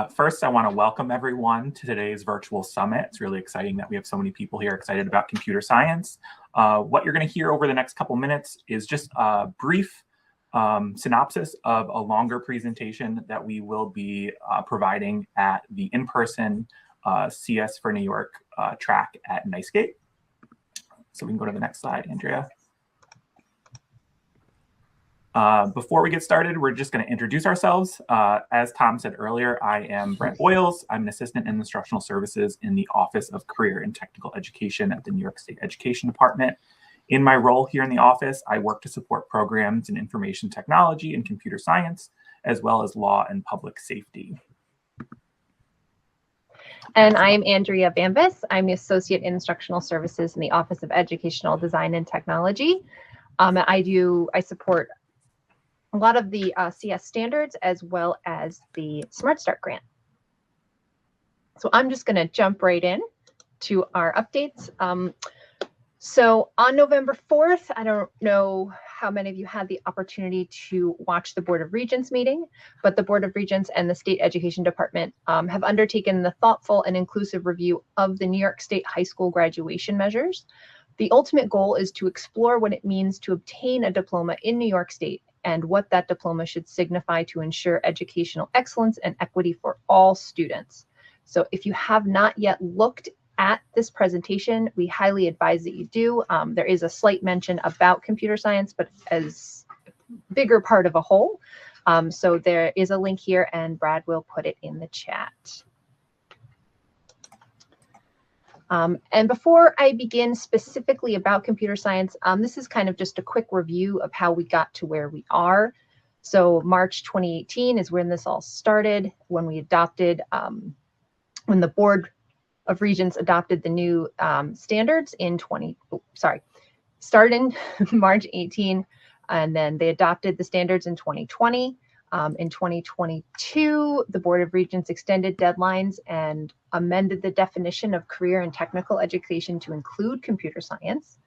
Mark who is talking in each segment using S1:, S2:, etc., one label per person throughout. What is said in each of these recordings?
S1: First, I want to welcome everyone to today's virtual summit. It's really exciting that we have so many people here excited about computer science. What you're going to hear over the next couple minutes is just a brief synopsis of a longer presentation that we will be providing at the in-person CS for New York track at NYSED. So we can go to the next slide, Andrea. Before we get started, we're just going to introduce ourselves. As Tom said earlier, I am Brett Boyles. I'm an assistant in instructional services in the Office of Career and Technical Education at the New York State Education Department. In my role here in the office, I work to support programs in information technology and computer science, as well as law and public safety.
S2: And I'm Andrea Bambas. I'm the associate in instructional services in the Office of Educational Design and Technology. I support a lot of the CS standards as well as the Smart Start grant. So I'm just going to jump right in to our updates. So on November 4th, I don't know how many of you had the opportunity to watch the Board of Regents meeting, but the Board of Regents and the State Education Department have undertaken the thoughtful and inclusive review of the New York State high school graduation measures. The ultimate goal is to explore what it means to obtain a diploma in New York State and what that diploma should signify to ensure educational excellence and equity for all students. So if you have not yet looked at this presentation, we highly advise that you do. There is a slight mention about computer science, but as a bigger part of a whole. So there is a link here and Brad will put it in the chat. And before I begin specifically about computer science, this is kind of just a quick review of how we got to where we are. So March 2018 is when this all started, when we adopted, when the Board of Regents adopted the new standards in started in March 18, and then they adopted the standards in 2020. In 2022, the Board of Regents extended deadlines and amended the definition of career and technical education to include computer science.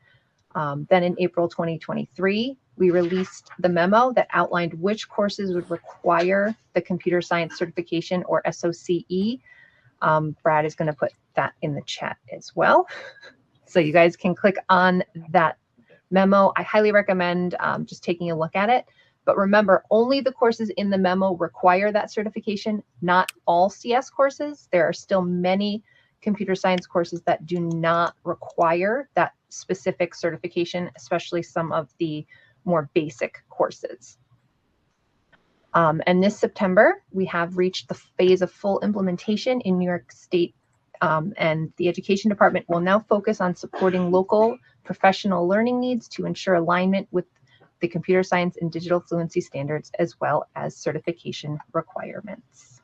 S2: Then in April 2023, we released the memo that outlined which courses would require the computer science certification or SOCE. Brad is going to put that in the chat as well. So you guys can click on that memo. I highly recommend just taking a look at it. But remember, only the courses in the memo require that certification, not all CS courses. There are still many computer science courses that do not require that specific certification, especially some of the more basic courses. And this September, we have reached the phase of full implementation in New York State, and the Education Department will now focus on supporting local professional learning needs to ensure alignment with the computer science and digital fluency standards, as well as certification requirements.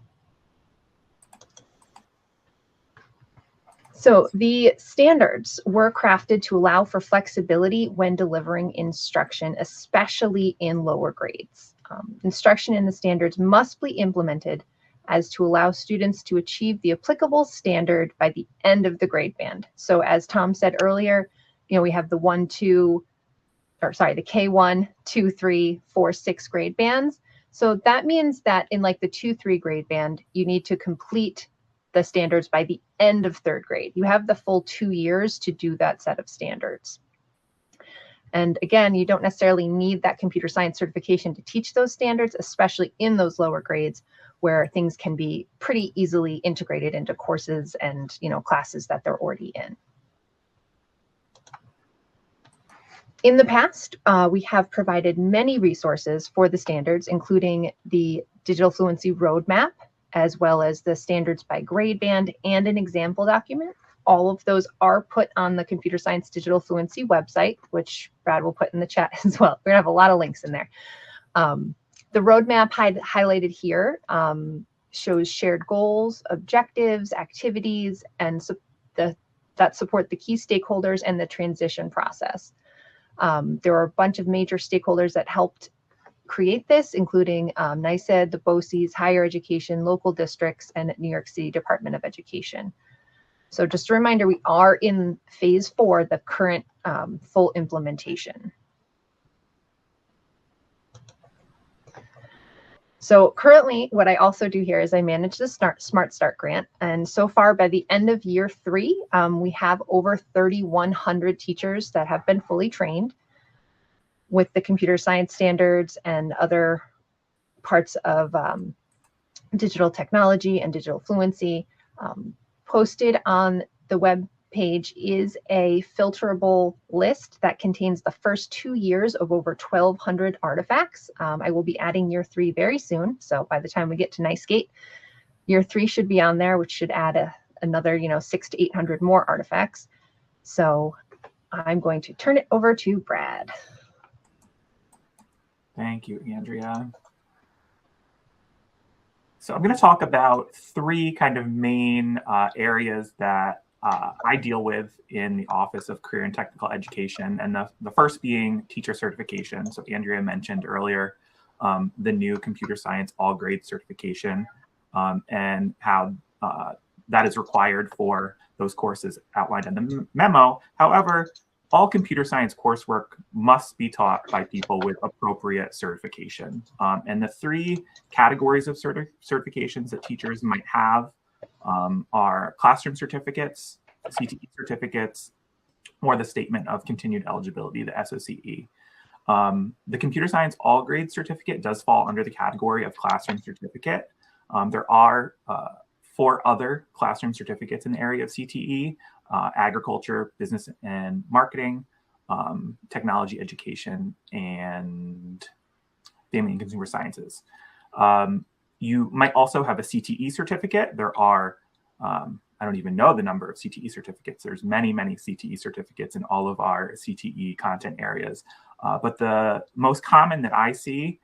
S2: So the standards were crafted to allow for flexibility when delivering instruction, especially in lower grades. Instruction in the standards must be implemented as to allow students to achieve the applicable standard by the end of the grade band. So as Tom said earlier, we have the the K1, 2, 3, 4, 6 grade bands. So that means that in like the 2-3 grade band, you need to complete the standards by the end of 3rd grade. You have the full 2 years to do that set of standards. And again, you don't necessarily need that computer science certification to teach those standards, especially in those lower grades where things can be pretty easily integrated into courses and classes that they're already in. In the past, we have provided many resources for the standards, including the Digital Fluency Roadmap, as well as the standards by grade band and an example document. All of those are put on the Computer Science Digital Fluency website, which Brad will put in the chat as well. We're gonna have a lot of links in there. The roadmap highlighted here shows shared goals, objectives, activities, and that support the key stakeholders and the transition process. There are a bunch of major stakeholders that helped create this, including NYSED, the BOCES, higher education, local districts, and New York City Department of Education. So just a reminder, we are in phase 4, the current full implementation. So currently, what I also do here is I manage the Smart Start grant. And so far, by the end of year 3, we have over 3,100 teachers that have been fully trained with the computer science standards and other parts of digital technology and digital fluency. Posted on the web page is a filterable list that contains the first 2 years of over 1,200 artifacts. I will be adding year 3 very soon. So by the time we get to NYSED, year 3 should be on there, which should add another 600 to 800 more artifacts. So I'm going to turn it over to Brad.
S1: Thank you, Andrea. So I'm going to talk about 3 kind of main areas that I deal with in the Office of Career and Technical Education, and the first being teacher certification. So Andrea mentioned earlier the new computer science all grade certification and how that is required for those courses outlined in the memo. However, all computer science coursework must be taught by people with appropriate certification. And the 3 categories of certifications that teachers might have are classroom certificates, CTE certificates, or the Statement of Continued Eligibility, the SOCE. The computer science all grade certificate does fall under the category of classroom certificate. There are 4 other classroom certificates in the area of CTE: agriculture, business and marketing, technology education, and family and consumer sciences. You might also have a CTE certificate. There are, I don't even know the number of CTE certificates. There's many, many CTE certificates in all of our CTE content areas. But the most common that I see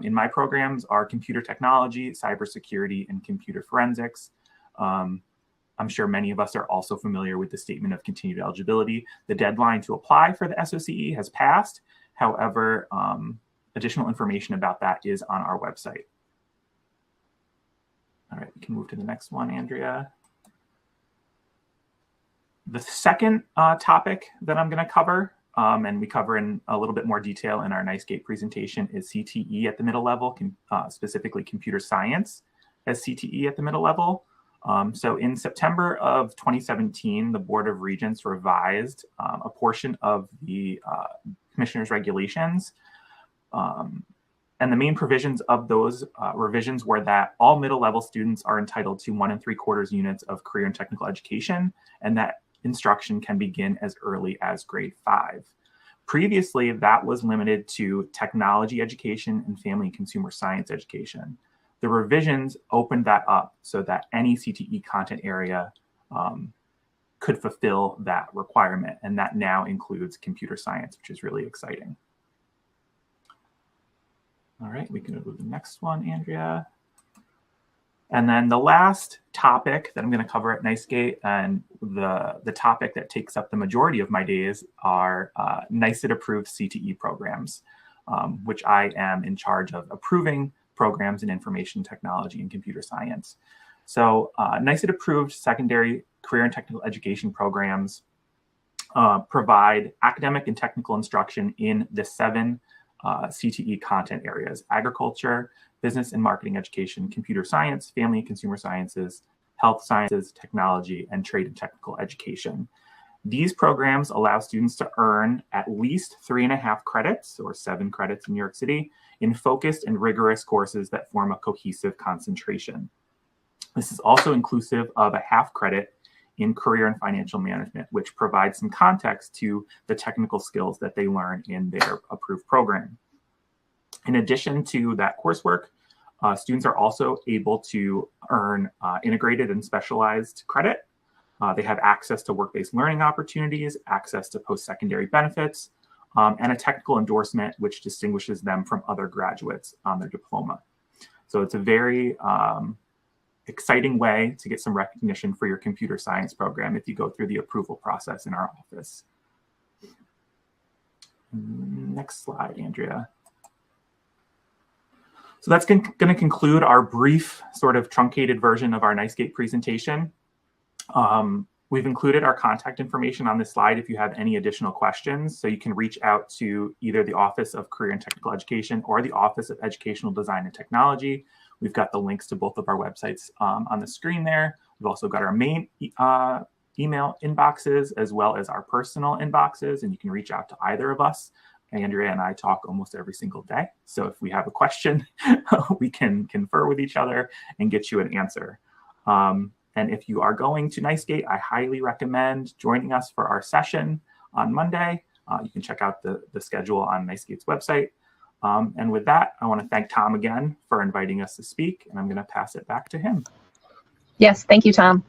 S1: in my programs are computer technology, cybersecurity, and computer forensics. I'm sure many of us are also familiar with the Statement of Continued Eligibility. The deadline to apply for the SOCE has passed. However, additional information about that is on our website. All right, we can move to the next one, Andrea. The second topic that I'm going to cover, and we cover in a little bit more detail in our NYSED presentation, is CTE at the middle level, specifically computer science as CTE at the middle level. So in September of 2017, the Board of Regents revised a portion of the Commissioner's regulations. And the main provisions of those revisions were that all middle-level students are entitled to 1 3/4 units of career and technical education, and that instruction can begin as early as grade 5. Previously, that was limited to technology education and family and consumer science education. The revisions opened that up so that any CTE content area could fulfill that requirement, and that now includes computer science, which is really exciting. All right, we can go to the next one, Andrea. And then the last topic that I'm going to cover at NYSED, and the topic that takes up the majority of my days, are NYSED approved CTE programs, which I am in charge of approving programs in information technology and computer science. So NYSED approved secondary career and technical education programs provide academic and technical instruction in the 7 CTE content areas: agriculture, business and marketing education, computer science, family and consumer sciences, health sciences, technology, and trade and technical education. These programs allow students to earn at least 3.5 credits, or 7 credits in New York City, in focused and rigorous courses that form a cohesive concentration. This is also inclusive of a half credit in career and financial management, which provides some context to the technical skills that they learn in their approved program. In addition to that coursework, students are also able to earn integrated and specialized credit. They have access to work-based learning opportunities, access to post-secondary benefits, and a technical endorsement which distinguishes them from other graduates on their diploma. So it's a very exciting way to get some recognition for your computer science program if you go through the approval process in our office. Next slide, Andrea. So that's going to conclude our brief, sort of truncated version of our NYSED presentation. We've included our contact information on this slide if you have any additional questions. So you can reach out to either the Office of Career and Technical Education or the Office of Educational Design and Technology. We've got the links to both of our websites on the screen there. We've also got our main email inboxes as well as our personal inboxes, and you can reach out to either of us. Andrea and I talk almost every single day. So if we have a question, we can confer with each other and get you an answer. And if you are going to NYSED, I highly recommend joining us for our session on Monday. You can check out the schedule on NYSED's website. And with that, I want to thank Tom again for inviting us to speak, and I'm going to pass it back to him.
S2: Yes, thank you, Tom.